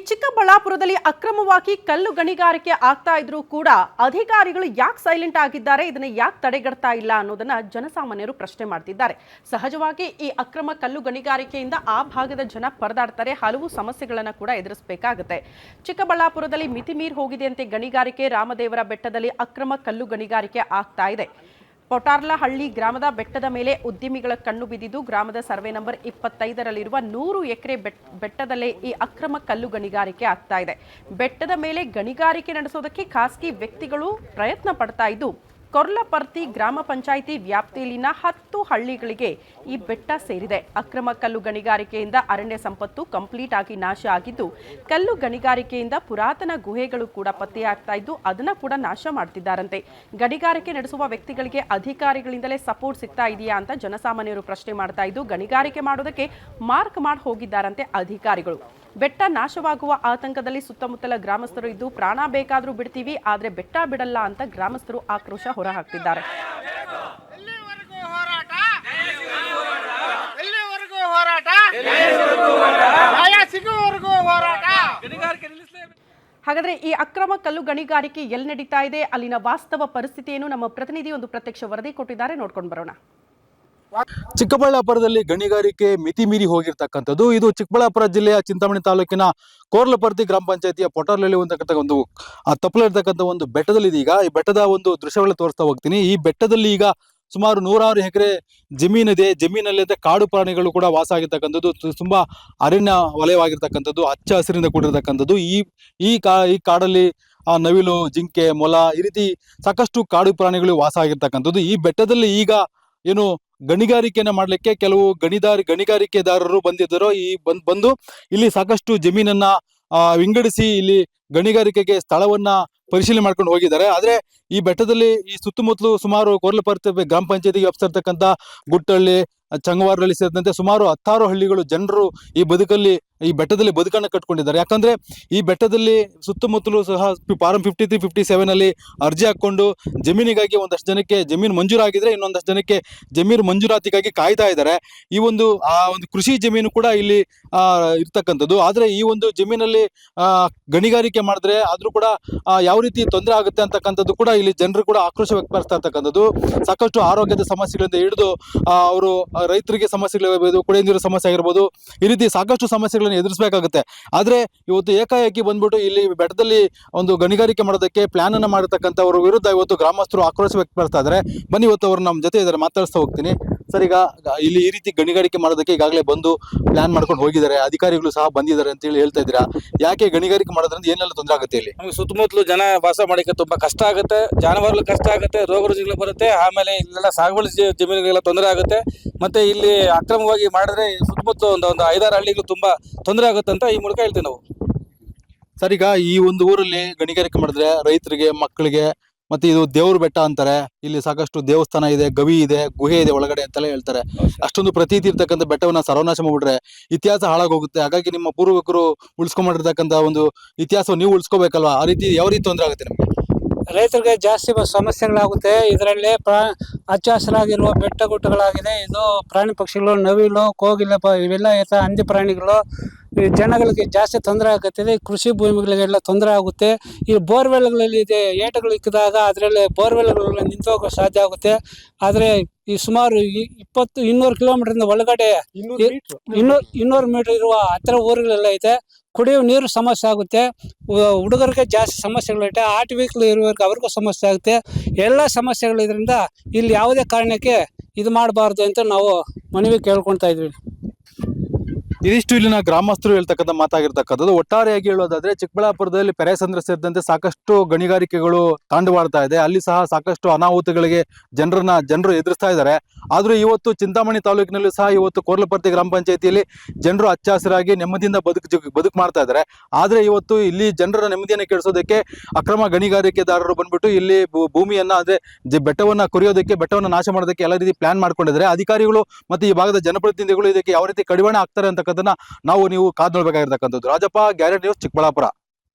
ಚಿಕ್ಕಬಳ್ಳಾಪುರದಲ್ಲಿ ಅಕ್ರಮವಾಗಿ ಕಲ್ಲು ಗಣಿಗಾರಿಕೆ ಆಗ್ತಾ ಇದ್ರೂ ಕೂಡ ಅಧಿಕಾರಿಗಳು ಯಾಕೆ ಸೈಲೆಂಟ್ ಆಗಿದ್ದಾರೆ, ಇದನ್ನ ಯಾಕೆ ತಡೆಗಟ್ತಾ ಇಲ್ಲ ಅನ್ನೋದನ್ನ ಜನಸಾಮಾನ್ಯರು ಪ್ರಶ್ನೆ ಮಾಡ್ತಿದ್ದಾರೆ. ಸಹಜವಾಗಿ ಈ ಅಕ್ರಮ ಕಲ್ಲು ಗಣಿಗಾರಿಕೆಯಿಂದ ಆ ಭಾಗದ ಜನ ಪರದಾಡ್ತಾರೆ, ಹಲವು ಸಮಸ್ಯೆಗಳನ್ನು ಕೂಡ ಎದುರಿಸಬೇಕಾಗುತ್ತೆ. ಚಿಕ್ಕಬಳ್ಳಾಪುರದಲ್ಲಿ ಮಿತಿ ಮೀರಿ ಹೋಗಿದೆಯಂತೆ ಗಣಿಗಾರಿಕೆ. ರಾಮದೇವರ ಬೆಟ್ಟದಲ್ಲಿ ಅಕ್ರಮ ಕಲ್ಲು ಗಣಿಗಾರಿಕೆ ಆಗ್ತಾ ಇದೆ. ಪೊಟಾರ್ಲಹಳ್ಳಿ ಗ್ರಾಮದ ಬೆಟ್ಟದ ಮೇಲೆ ಉದ್ಯಮಿಗಳ ಕಣ್ಣು ಬಿದ್ದಿದ್ದು, ಗ್ರಾಮದ ಸರ್ವೆ ನಂಬರ್ 25ರಲ್ಲಿರುವ 100 ಎಕರೆ ಬೆಟ್ಟದಲ್ಲೇ ಈ ಅಕ್ರಮ ಕಲ್ಲು ಗಣಿಗಾರಿಕೆ ಆಗ್ತಾ ಇದೆ. ಬೆಟ್ಟದ ಮೇಲೆ ಗಣಿಗಾರಿಕೆ ನಡೆಸೋದಕ್ಕೆ ಖಾಸಗಿ ವ್ಯಕ್ತಿಗಳು ಪ್ರಯತ್ನ ಪಡ್ತಾ ಇದ್ದು, ಕೊರ್ಲಪರ್ತಿ ಗ್ರಾಮ ಪಂಚಾಯಿತಿ ವ್ಯಾಪ್ತಿಯಲ್ಲಿನ 10 ಹಳ್ಳಿಗಳಿಗೆ ಈ ಬೆಟ್ಟ ಸೇರಿದೆ. ಅಕ್ರಮ ಕಲ್ಲು ಗಣಿಗಾರಿಕೆಯಿಂದ ಅರಣ್ಯ ಸಂಪತ್ತು ಕಂಪ್ಲೀಟ್ ಆಗಿ ನಾಶ ಆಗಿದ್ದು, ಕಲ್ಲು ಗಣಿಗಾರಿಕೆಯಿಂದ ಪುರಾತನ ಗುಹೆಗಳು ಕೂಡ ಪತ್ತೆಯಾಗ್ತಾ ಇದ್ದು ಅದನ್ನ ಕೂಡ ನಾಶ ಮಾಡ್ತಿದ್ದಾರಂತೆ. ಗಣಿಗಾರಿಕೆ ನಡೆಸುವ ವ್ಯಕ್ತಿಗಳಿಗೆ ಅಧಿಕಾರಿಗಳಿಂದಲೇ ಸಪೋರ್ಟ್ ಸಿಗ್ತಾ ಇದೆಯಾ ಅಂತ ಜನಸಾಮಾನ್ಯರು ಪ್ರಶ್ನೆ ಮಾಡ್ತಾ ಇದ್ದು, ಗಣಿಗಾರಿಕೆ ಮಾಡೋದಕ್ಕೆ ಮಾರ್ಕ್ ಮಾಡಿ ಹೋಗಿದ್ದಾರಂತೆ ಅಧಿಕಾರಿಗಳು. ಬೆಟ್ಟ ನಾಶವಾಗುವ ಆತಂಕದಲ್ಲಿ ಸುತ್ತಮುತ್ತಲ ಗ್ರಾಮಸ್ಥರು ಇದ್ದು, ಪ್ರಾಣ ಬೇಕಾದ್ರೂ ಬಿಡ್ತೀವಿ ಆದ್ರೆ ಬೆಟ್ಟ ಬಿಡಲ್ಲ ಅಂತ ಗ್ರಾಮಸ್ಥರು ಆಕ್ರೋಶ ಹೊರಹಾಕ್ತಿದ್ದಾರೆ. ಹಾಗಾದ್ರೆ ಈ ಅಕ್ರಮ ಕಲ್ಲು ಗಣಿಗಾರಿಕೆ ಎಲ್ಲಿ ನಡೀತಾ ಇದೆ, ಅಲ್ಲಿನ ವಾಸ್ತವ ಪರಿಸ್ಥಿತಿ ಏನು, ನಮ್ಮ ಪ್ರತಿನಿಧಿ ಒಂದು ಪ್ರತ್ಯಕ್ಷ ವರದಿ ಕೊಟ್ಟಿದ್ದಾರೆ, ನೋಡ್ಕೊಂಡು ಬರೋಣ. ಚಿಕ್ಕಬಳ್ಳಾಪುರದಲ್ಲಿ ಗಣಿಗಾರಿಕೆ ಮಿತಿ ಮೀರಿ ಹೋಗಿರ್ತಕ್ಕಂಥದ್ದು. ಇದು ಚಿಕ್ಕಬಳ್ಳಾಪುರ ಜಿಲ್ಲೆಯ ಚಿಂತಾಮಣಿ ತಾಲೂಕಿನ ಕೋರ್ಲಪರ್ತಿ ಗ್ರಾಮ ಪಂಚಾಯತಿಯ ಪೊಟಾರ್ಲಹಳ್ಳಿ ಒಂದು ತಪ್ಪಲಿರ್ತಕ್ಕಂಥ ಒಂದು ಬೆಟ್ಟದಲ್ಲಿ ಇದೀಗ ಈ ಬೆಟ್ಟದ ಒಂದು ದೃಶ್ಯಗಳನ್ನ ತೋರಿಸ್ತಾ ಹೋಗ್ತೀನಿ. ಈ ಬೆಟ್ಟದಲ್ಲಿ ಈಗ ಸುಮಾರು 100 ಎಕರೆ ಜಮೀನಿದೆ. ಜಮೀನಲ್ಲಿ ಕಾಡು ಪ್ರಾಣಿಗಳು ಕೂಡ ವಾಸ ಆಗಿರ್ತಕ್ಕಂಥದ್ದು, ತುಂಬಾ ಅರಣ್ಯ ವಲಯವಾಗಿರ್ತಕ್ಕಂಥದ್ದು, ಹಚ್ಚ ಹಸಿರಿಂದ ಕೂಡಿರ್ತಕ್ಕಂಥದ್ದು. ಈ ಕಾಡಲ್ಲಿ ನವಿಲು, ಜಿಂಕೆ, ಮೊಲ ಈ ರೀತಿ ಸಾಕಷ್ಟು ಕಾಡು ಪ್ರಾಣಿಗಳು ವಾಸ ಆಗಿರ್ತಕ್ಕಂಥದ್ದು. ಈ ಬೆಟ್ಟದಲ್ಲಿ ಈಗ ಏನು ಗಣಿಗಾರಿಕೆಯನ್ನ ಮಾಡ್ಲಿಕ್ಕೆ ಕೆಲವು ಗಣಿಗಾರಿಕೆದಾರರು ಬಂದಿದ್ದರು. ಬಂದು ಇಲ್ಲಿ ಸಾಕಷ್ಟು ಜಮೀನನ್ನ ವಿಂಗಡಿಸಿ ಇಲ್ಲಿ ಗಣಿಗಾರಿಕೆಗೆ ಸ್ಥಳವನ್ನ ಪರಿಶೀಲನೆ ಮಾಡ್ಕೊಂಡು ಹೋಗಿದ್ದಾರೆ. ಆದ್ರೆ ಈ ಬೆಟ್ಟದಲ್ಲಿ ಈ ಸುತ್ತಮುತ್ತಲು ಸುಮಾರು ಕೋರ್ಲಪರ್ತಿ ಗ್ರಾಮ ಪಂಚಾಯತಿಗೆ ವ್ಯಾಪ್ತಿರ್ತಕ್ಕಂಥ ಗುಟ್ಟಹಳ್ಳಿ, ಚಂಗವಾರಹಳ್ಳಿ ಸೇರಿದಂತೆ ಸುಮಾರು 16 ಹಳ್ಳಿಗಳು ಜನರು ಈ ಬೆಟ್ಟದಲ್ಲಿ ಬದುಕನ್ನು ಕಟ್ಕೊಂಡಿದ್ದಾರೆ. ಯಾಕಂದ್ರೆ ಈ ಬೆಟ್ಟದಲ್ಲಿ ಸುತ್ತಮುತ್ತಲು ಸಹ ಫಾರಂ 53, 57 ಅಲ್ಲಿ ಅರ್ಜಿ ಹಾಕೊಂಡು ಜಮೀನಿಗಾಗಿ ಒಂದಷ್ಟು ಜನಕ್ಕೆ ಜಮೀನು ಮಂಜೂರಾಗಿದ್ರೆ ಇನ್ನೊಂದಷ್ಟು ಜನಕ್ಕೆ ಜಮೀನು ಮಂಜೂರಾತಿಗಾಗಿ ಕಾಯ್ತಾ ಇದ್ದಾರೆ. ಈ ಒಂದು ಕೃಷಿ ಜಮೀನು ಕೂಡ ಇಲ್ಲಿ ಇರ್ತಕ್ಕಂಥದ್ದು. ಆದ್ರೆ ಈ ಒಂದು ಜಮೀನಲ್ಲಿ ಗಣಿಗಾರಿಕೆ ಮಾಡಿದ್ರೆ ಆದ್ರೂ ಕೂಡ ಯಾವ ರೀತಿ ತೊಂದರೆ ಆಗುತ್ತೆ ಅಂತಕ್ಕಂಥದ್ದು ಕೂಡ ಇಲ್ಲಿ ಜನರು ಕೂಡ ಆಕ್ರೋಶ ವ್ಯಕ್ತಪಡಿಸ್ತಾ ಇರ್ತಕ್ಕಂಥದ್ದು. ಸಾಕಷ್ಟು ಆರೋಗ್ಯದ ಸಮಸ್ಯೆಗಳಿಂದ ಹಿಡಿದು ಅವರು ರೈತರಿಗೆ ಸಮಸ್ಯೆಗಳಿರ್ಬೋದು, ಕುಡಿಯ ನೀರು ಸಮಸ್ಯೆ ಆಗಿರ್ಬೋದು, ಈ ರೀತಿ ಸಾಕಷ್ಟು ಸಮಸ್ಯೆಗಳನ್ನು ಎದುರಿಸಬೇಕಾಗುತ್ತೆ. ಆದ್ರೆ ಇವತ್ತು ಏಕಾಏಕಿ ಬಂದ್ಬಿಟ್ಟು ಇಲ್ಲಿ ಬೆಟ್ಟದಲ್ಲಿ ಒಂದು ಗಣಿಗಾರಿಕೆ ಮಾಡೋದಕ್ಕೆ ಪ್ಲಾನ್ ಅನ್ನ ಮಾಡಿರ್ತಕ್ಕಂಥವ್ರ ವಿರುದ್ಧ ಇವತ್ತು ಗ್ರಾಮಸ್ಥರು ಆಕ್ರೋಶ ವ್ಯಕ್ತಪಡಿಸ್ತಾ ಇದ್ದಾರೆ. ಬನ್ನಿ, ಇವತ್ತು ಅವರು ನಮ್ಮ ಜೊತೆ ಇದ್ದಾರೆ, ಮಾತಾಡಿಸ್ತಾ ಹೋಗ್ತೀನಿ. ಸರ್, ಈಗ ಇಲ್ಲಿ ಈ ರೀತಿ ಗಣಿಗಾರಿಕೆ ಮಾಡೋದಕ್ಕೆ ಈಗಾಗಲೇ ಬಂದು ಪ್ಲಾನ್ ಮಾಡ್ಕೊಂಡು ಹೋಗಿದ್ದಾರೆ, ಅಧಿಕಾರಿಗಳು ಸಹ ಬಂದಿದ್ದಾರೆ ಅಂತ ಹೇಳಿ ಹೇಳ್ತಾ ಇದ್ದೀರಾ. ಯಾಕೆ ಗಣಿಗಾರಿಕೆ ಮಾಡೋದ್ರಿಂದ ಏನೆಲ್ಲ ತೊಂದರೆ ಆಗುತ್ತೆ? ಇಲ್ಲಿ ನಮ್ಗೆ ಸುತ್ತಮುತ್ತಲು ಜನ ವಾಸ ಮಾಡಕ್ಕೆ ತುಂಬಾ ಕಷ್ಟ ಆಗುತ್ತೆ, ಜಾನುವಾರು ಕಷ್ಟ ಆಗುತ್ತೆ, ರೋಗ ರುಜಿನಗಳು ಬರುತ್ತೆ, ಆಮೇಲೆ ಇಲ್ಲೆಲ್ಲ ಸಾಗುವಳಿ ಜಮೀನುಗಳಿಗೆಲ್ಲ ತೊಂದರೆ ಆಗುತ್ತೆ. ಮತ್ತೆ ಇಲ್ಲಿ ಅಕ್ರಮವಾಗಿ ಮಾಡಿದ್ರೆ ಸುತ್ತಮುತ್ತಲು ಒಂದು 5-6 ಹಳ್ಳಿಗಳು ತುಂಬಾ ತೊಂದರೆ ಆಗುತ್ತೆ ಅಂತ ಈ ಮೂಲಕ ಹೇಳ್ತೀವಿ ನಾವು. ಸರ್, ಈಗ ಈ ಒಂದು ಊರಲ್ಲಿ ಗಣಿಗಾರಿಕೆ ಮಾಡಿದ್ರೆ ರೈತರಿಗೆ, ಮಕ್ಕಳಿಗೆ, ಮತ್ತೆ ಇದು ದೇವ್ರ ಬೆಟ್ಟ ಅಂತಾರೆ, ಇಲ್ಲಿ ಸಾಕಷ್ಟು ದೇವಸ್ಥಾನ ಇದೆ, ಗವಿ ಇದೆ, ಗುಹೆ ಇದೆ ಒಳಗಡೆ ಅಂತೆಲ್ಲ ಹೇಳ್ತಾರೆ. ಅಷ್ಟೊಂದು ಪ್ರತೀತಿ ಇರ್ತಕ್ಕಂಥ ಬೆಟ್ಟವನ್ನ ಸರ್ವನಾಶ ಮಾಡ್ಬಿಟ್ರೆ ಇತಿಹಾಸ ಹಾಳಾಗೋಗುತ್ತೆ. ಹಾಗಾಗಿ ನಿಮ್ಮ ಪೂರ್ವಕರು ಉಳಿಸ್ಕೊಂಡ್ಬಿಟ್ಟಿರ್ತಕ್ಕಂಥ ಒಂದು ಇತಿಹಾಸ ನೀವು ಉಳಿಸ್ಕೋಬೇಕಲ್ವಾ? ಆ ರೀತಿ ಯಾವ ರೀತಿ ತೊಂದರೆ ಆಗುತ್ತೆ ನಿಮಗೆ? ರೈತರಿಗೆ ಜಾಸ್ತಿ ಸಮಸ್ಯೆಗಳಾಗುತ್ತೆ. ಇದರಲ್ಲಿ ಹಚ್ಚ ಹಸಿರಾಗಿರುವ ಬೆಟ್ಟ ಗುಡ್ಡಗಳಾಗಿದೆ. ಇದು ಪ್ರಾಣಿ ಪಕ್ಷಿಗಳು, ನವಿಲು, ಕೋಗಿಲೆ ಇವೆಲ್ಲ ಹಂದಿ ಪ್ರಾಣಿಗಳು ಜನಗಳಿಗೆ ಜಾಸ್ತಿ ತೊಂದರೆ ಆಗುತ್ತದೆ. ಕೃಷಿ ಭೂಮಿಗಳಿಗೆಲ್ಲ ತೊಂದರೆ ಆಗುತ್ತೆ. ಈ ಬೋರ್ವೆಲ್ಗಳಲ್ಲಿ ಏಟಗಳು ಇಕ್ಕಿದಾಗ ಅದರಲ್ಲಿ ಬೋರ್ವೆಲ್ಗಳು ನಿಂತೋಗೋ ಸಾಧ್ಯ ಆಗುತ್ತೆ. ಆದರೆ ಈ ಸುಮಾರು 200 ಕಿಲೋಮೀಟರ್ ಒಳಗಡೆ 200 ಮೀಟರ್ ಇರುವ ಹತ್ತಿರ ಊರುಗಳೆಲ್ಲ ಐತೆ. ಕುಡಿಯುವ ನೀರು ಸಮಸ್ಯೆ ಆಗುತ್ತೆ. ಹುಡುಗರಿಗೆ ಜಾಸ್ತಿ ಸಮಸ್ಯೆಗಳಿದೆ. ಆಟ ವೀಕ್ಲು ಇರುವವರೆಗೆ ಅವ್ರಿಗೂ ಸಮಸ್ಯೆ ಆಗುತ್ತೆ. ಎಲ್ಲ ಸಮಸ್ಯೆಗಳಿದ್ರಿಂದ ಇಲ್ಲಿ ಯಾವುದೇ ಕಾರಣಕ್ಕೆ ಇದು ಮಾಡಬಾರ್ದು ಅಂತ ನಾವು ಮನವಿ ಕೇಳ್ಕೊಳ್ತಾ ಇದ್ವಿ. ಇದಿಷ್ಟು ಇಲ್ಲಿನ ಗ್ರಾಮಸ್ಥರು ಹೇಳ್ತಕ್ಕಂಥ ಮಾತಾಗಿರ್ತಕ್ಕಂಥದ್ದು. ಒಟ್ಟಾರೆಯಾಗಿ ಹೇಳೋದಾದ್ರೆ ಚಿಕ್ಕಬಳ್ಳಾಪುರದಲ್ಲಿ ಪೆರೇಸಂದ್ರ ಸೇರಿದಂತೆ ಸಾಕಷ್ಟು ಗಣಿಗಾರಿಕೆಗಳು ತಾಂಡವಾಡ್ತಾ ಇದೆ. ಅಲ್ಲಿ ಸಹ ಸಾಕಷ್ಟು ಅನಾಹುತಗಳಿಗೆ ಜನರು ಎದುರಿಸ್ತಾ ಇದ್ದಾರೆ. ಆದ್ರೂ ಇವತ್ತು ಚಿಂತಾಮಣಿ ತಾಲೂಕಿನಲ್ಲೂ ಸಹ ಇವತ್ತು ಕೋರ್ಲಪರ್ತಿ ಗ್ರಾಮ ಪಂಚಾಯತಿಯಲ್ಲಿ ಜನರು ಹಚ್ಚ ಹಸಿರಾಗಿ ನೆಮ್ಮದಿಯಿಂದ ಬದುಕು ಮಾಡ್ತಾ ಇದ್ದಾರೆ. ಆದ್ರೆ ಇವತ್ತು ಇಲ್ಲಿ ಜನರ ನೆಮ್ಮದಿಯನ್ನು ಕೆಡಿಸೋದಕ್ಕೆ ಅಕ್ರಮ ಗಣಿಗಾರಿಕೆದಾರರು ಬಂದ್ಬಿಟ್ಟು ಇಲ್ಲಿ ಭೂಮಿಯನ್ನ ಅಂದ್ರೆ ಬೆಟ್ಟವನ್ನ ಕೊರಿಯೋದಕ್ಕೆ, ಬೆಟ್ಟವನ್ನ ನಾಶ ಮಾಡೋದಕ್ಕೆ ಎಲ್ಲ ರೀತಿ ಪ್ಲಾನ್ ಮಾಡ್ಕೊಂಡಿದ್ದಾರೆ. ಅಧಿಕಾರಿಗಳು ಮತ್ತೆ ಈ ಭಾಗದ ಜನಪ್ರತಿನಿಧಿಗಳು ಇದಕ್ಕೆ ಯಾವ ರೀತಿ ಕಡಿವಾಣ ಆಗ್ತಾರೆ ಅಂತಕ್ಕಂಥದ್ದನ್ನ ನೀವು ಕಾದು ನೋಡ್ಬೇಕಾಗಿರ್ತಕ್ಕಂಥದ್ದು. Rajappa, guarantee news, Chikkaballapur.